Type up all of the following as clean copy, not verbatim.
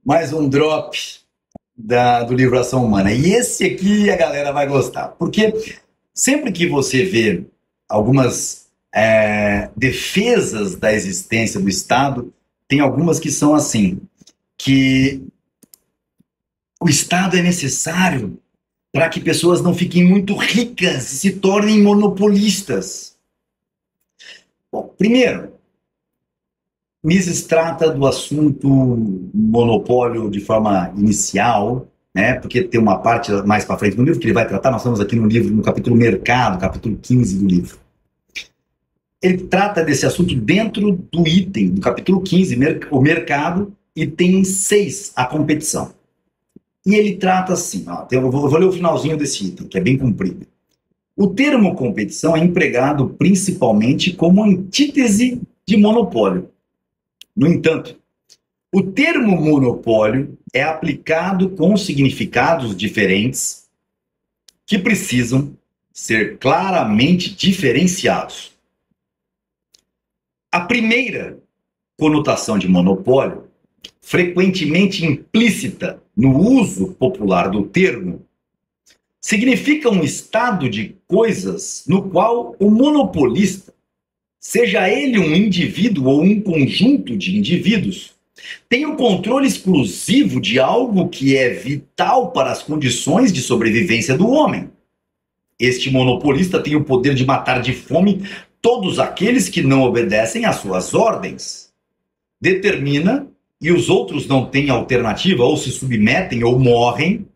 Mais um drop do livro Ação Humana. E esse aqui a galera vai gostar, porque sempre que você vê algumas defesas da existência do Estado, tem algumas que são assim, que o Estado é necessário para que pessoas não fiquem muito ricas e se tornem monopolistas. Bom, primeiro, Mises trata do assunto monopólio de forma inicial, né? Porque tem uma parte mais para frente no livro que ele vai tratar. Nós estamos aqui no livro, no capítulo Mercado, capítulo 15 do livro. Ele trata desse assunto dentro do item, do capítulo 15, o mercado, item 6, a competição. E ele trata assim, ó, eu vou ler o finalzinho desse item, que é bem comprido. O termo competição é empregado principalmente como antítese de monopólio. No entanto, o termo monopólio é aplicado com significados diferentes que precisam ser claramente diferenciados. A primeira conotação de monopólio, frequentemente implícita no uso popular do termo, significa um estado de coisas no qual o monopolista, seja ele um indivíduo ou um conjunto de indivíduos, tem o controle exclusivo de algo que é vital para as condições de sobrevivência do homem. Este monopolista tem o poder de matar de fome todos aqueles que não obedecem às suas ordens. Determina, e os outros não têm alternativa, ou se submetem ou morrem.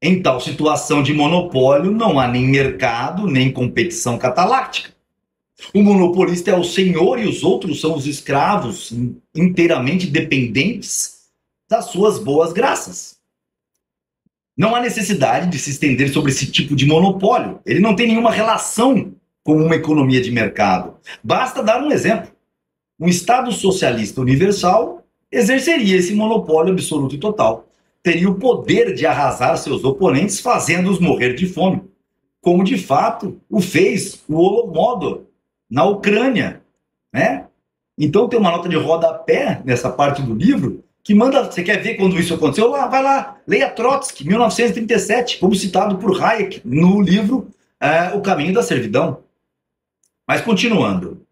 Em tal situação de monopólio, não há nem mercado, nem competição cataláctica. O monopolista é o senhor e os outros são os escravos, inteiramente dependentes das suas boas graças. Não há necessidade de se estender sobre esse tipo de monopólio. Ele não tem nenhuma relação com uma economia de mercado. Basta dar um exemplo. Um Estado socialista universal exerceria esse monopólio absoluto e total. Teria o poder de arrasar seus oponentes, fazendo-os morrer de fome, como de fato o fez o Holodomor na Ucrânia, né? Então tem uma nota de rodapé nessa parte do livro que manda, você quer ver quando isso aconteceu? Vai lá, leia Trotsky, 1937, como citado por Hayek no livro O Caminho da Servidão. Mas continuando,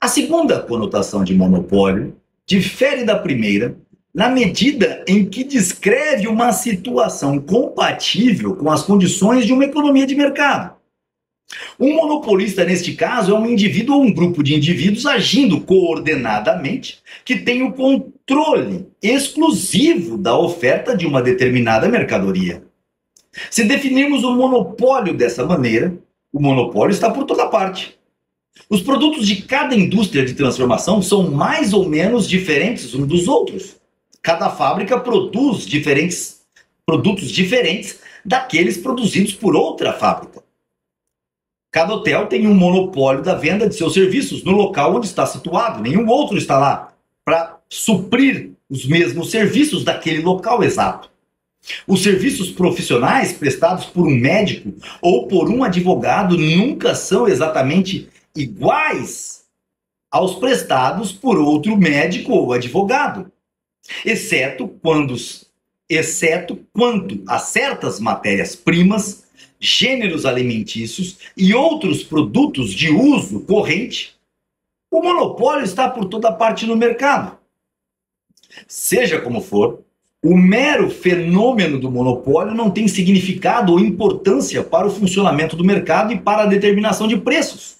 a segunda conotação de monopólio difere da primeira na medida em que descreve uma situação compatível com as condições de uma economia de mercado. Um monopolista, neste caso, é um indivíduo ou um grupo de indivíduos agindo coordenadamente que tem o controle exclusivo da oferta de uma determinada mercadoria. Se definirmos o monopólio dessa maneira, o monopólio está por toda parte. Os produtos de cada indústria de transformação são mais ou menos diferentes uns dos outros. Cada fábrica produz produtos diferentes daqueles produzidos por outra fábrica. Cada hotel tem um monopólio da venda de seus serviços no local onde está situado. Nenhum outro está lá para suprir os mesmos serviços daquele local exato. Os serviços profissionais prestados por um médico ou por um advogado nunca são exatamente iguais aos prestados por outro médico ou advogado, exceto quanto a certas matérias-primas, gêneros alimentícios e outros produtos de uso corrente. O monopólio está por toda parte no mercado. Seja como for, o mero fenômeno do monopólio não tem significado ou importância para o funcionamento do mercado e para a determinação de preços.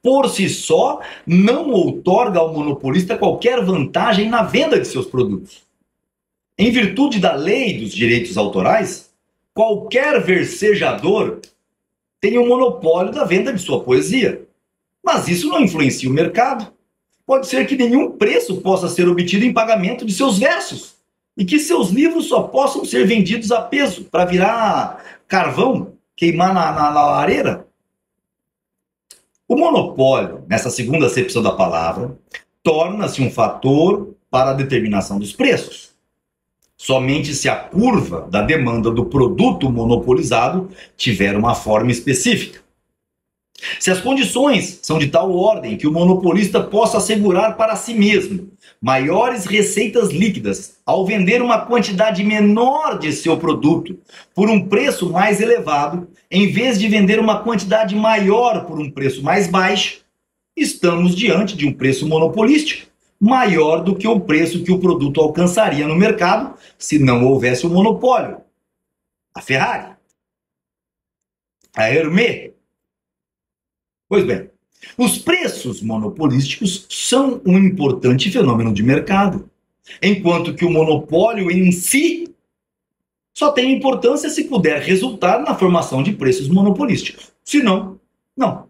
Por si só, não outorga ao monopolista qualquer vantagem na venda de seus produtos. Em virtude da lei dos direitos autorais, qualquer versejador tem o monopólio da venda de sua poesia. Mas isso não influencia o mercado. Pode ser que nenhum preço possa ser obtido em pagamento de seus versos e que seus livros só possam ser vendidos a peso para virar carvão, queimar na lareira. O monopólio, nessa segunda acepção da palavra, torna-se um fator para a determinação dos preços. Somente se a curva da demanda do produto monopolizado tiver uma forma específica. Se as condições são de tal ordem que o monopolista possa assegurar para si mesmo maiores receitas líquidas ao vender uma quantidade menor de seu produto por um preço mais elevado, em vez de vender uma quantidade maior por um preço mais baixo, estamos diante de um preço monopolístico, maior do que o preço que o produto alcançaria no mercado se não houvesse o monopólio. A Ferrari, a Hermès. Pois bem, os preços monopolísticos são um importante fenômeno de mercado, enquanto que o monopólio em si só tem importância se puder resultar na formação de preços monopolísticos. Se não, não.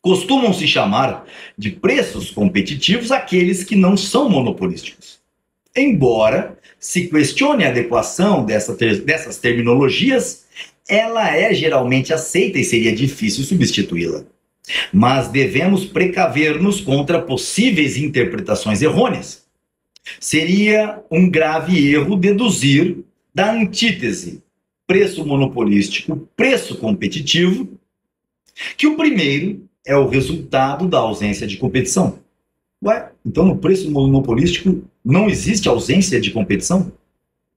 Costumam se chamar de preços competitivos aqueles que não são monopolísticos. Embora se questione a adequação dessas terminologias, ela é geralmente aceita e seria difícil substituí-la. Mas devemos precaver-nos contra possíveis interpretações errôneas. Seria um grave erro deduzir da antítese preço monopolístico, preço competitivo, que o primeiro é o resultado da ausência de competição. Ué, então no preço monopolístico não existe ausência de competição?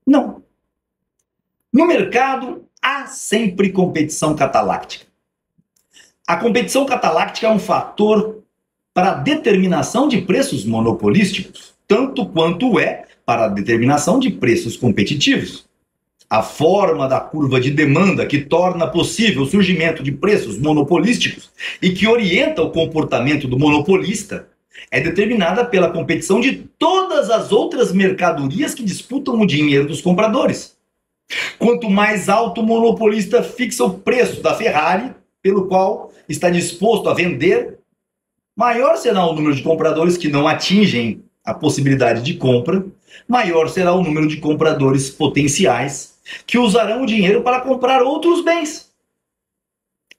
Não. No mercado, há sempre competição cataláctica. A competição cataláctica é um fator para a determinação de preços monopolísticos, tanto quanto é para a determinação de preços competitivos. A forma da curva de demanda que torna possível o surgimento de preços monopolísticos e que orienta o comportamento do monopolista é determinada pela competição de todas as outras mercadorias que disputam o dinheiro dos compradores. Quanto mais alto o monopolista fixa o preço da Ferrari, pelo qual está disposto a vender, maior será o número de compradores que não atingem a possibilidade de compra, maior será o número de compradores potenciais que usarão o dinheiro para comprar outros bens.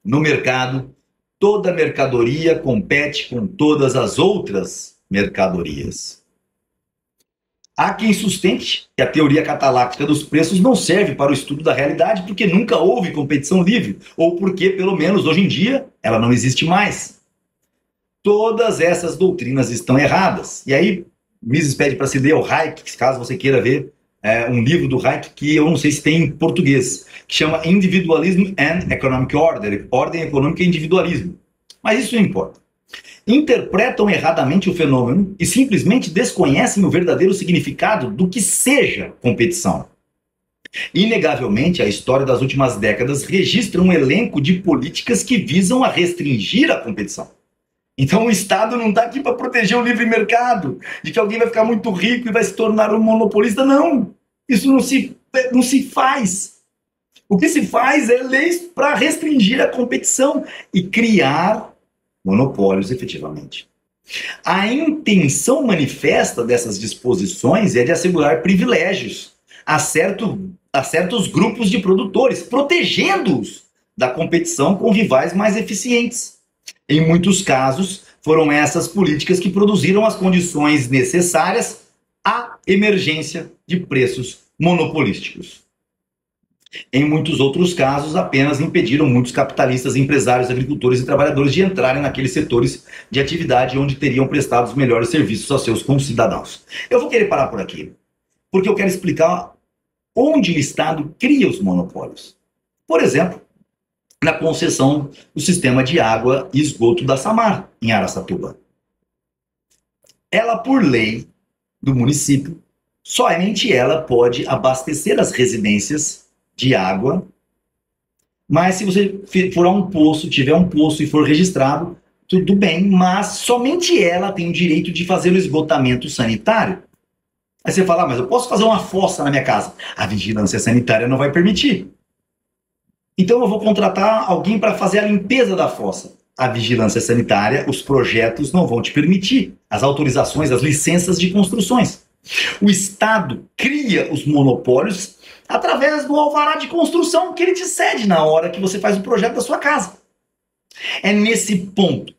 No mercado, toda mercadoria compete com todas as outras mercadorias. Há quem sustente que a teoria cataláctica dos preços não serve para o estudo da realidade porque nunca houve competição livre, ou porque, pelo menos hoje em dia, ela não existe mais. Todas essas doutrinas estão erradas. E aí, Mises pede para se ler o Hayek, caso você queira ver um livro do Hayek que eu não sei se tem em português, que chama Individualism and Economic Order, Ordem Econômica e Individualismo. Mas isso não importa. Interpretam erradamente o fenômeno e simplesmente desconhecem o verdadeiro significado do que seja competição. Inegavelmente, a história das últimas décadas registra um elenco de políticas que visam a restringir a competição. Então o Estado não está aqui para proteger o livre mercado, de que alguém vai ficar muito rico e vai se tornar um monopolista. Não, isso não se faz. O que se faz é leis para restringir a competição e criar monopólios efetivamente. A intenção manifesta dessas disposições é de assegurar privilégios a certos grupos de produtores, protegendo-os da competição com rivais mais eficientes. Em muitos casos, foram essas políticas que produziram as condições necessárias à emergência de preços monopolísticos. Em muitos outros casos, apenas impediram muitos capitalistas, empresários, agricultores e trabalhadores de entrarem naqueles setores de atividade onde teriam prestado os melhores serviços aos seus concidadãos. Eu vou querer parar por aqui, porque eu quero explicar onde o Estado cria os monopólios. Por exemplo, na concessão do sistema de água e esgoto da Samar, em Araçatuba. Ela, por lei do município, somente ela pode abastecer as residências de água, mas se você furar um poço, tiver um poço e for registrado, tudo bem, mas somente ela tem o direito de fazer o esgotamento sanitário. Aí você fala, mas eu posso fazer uma fossa na minha casa. A vigilância sanitária não vai permitir. Então eu vou contratar alguém para fazer a limpeza da fossa. A vigilância sanitária, os projetos não vão te permitir, as autorizações, as licenças de construções. O Estado cria os monopólios através do alvará de construção que ele te cede na hora que você faz o projeto da sua casa. É nesse ponto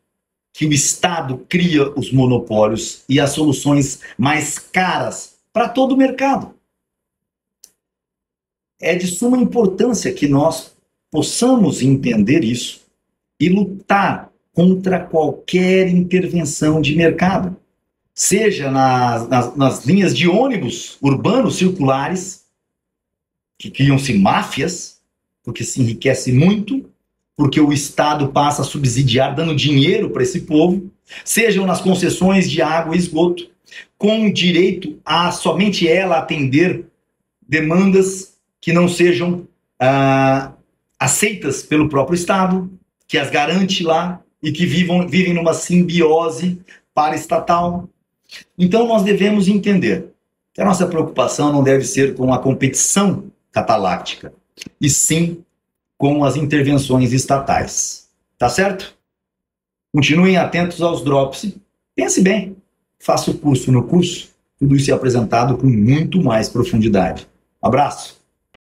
que o Estado cria os monopólios e as soluções mais caras para todo o mercado. É de suma importância que nós possamos entender isso e lutar contra qualquer intervenção de mercado, seja nas linhas de ônibus urbanos circulares, que criam-se máfias, porque se enriquece muito, porque o Estado passa a subsidiar, dando dinheiro para esse povo, sejam nas concessões de água e esgoto, com direito a somente ela atender demandas que não sejam aceitas pelo próprio Estado, que as garante lá e que vivem numa simbiose paraestatal. Então nós devemos entender que a nossa preocupação não deve ser com a competição cataláctica, e sim com as intervenções estatais. Tá certo? Continuem atentos aos drops. Pense bem, faça o curso no curso, tudo isso é apresentado com muito mais profundidade. Abraço!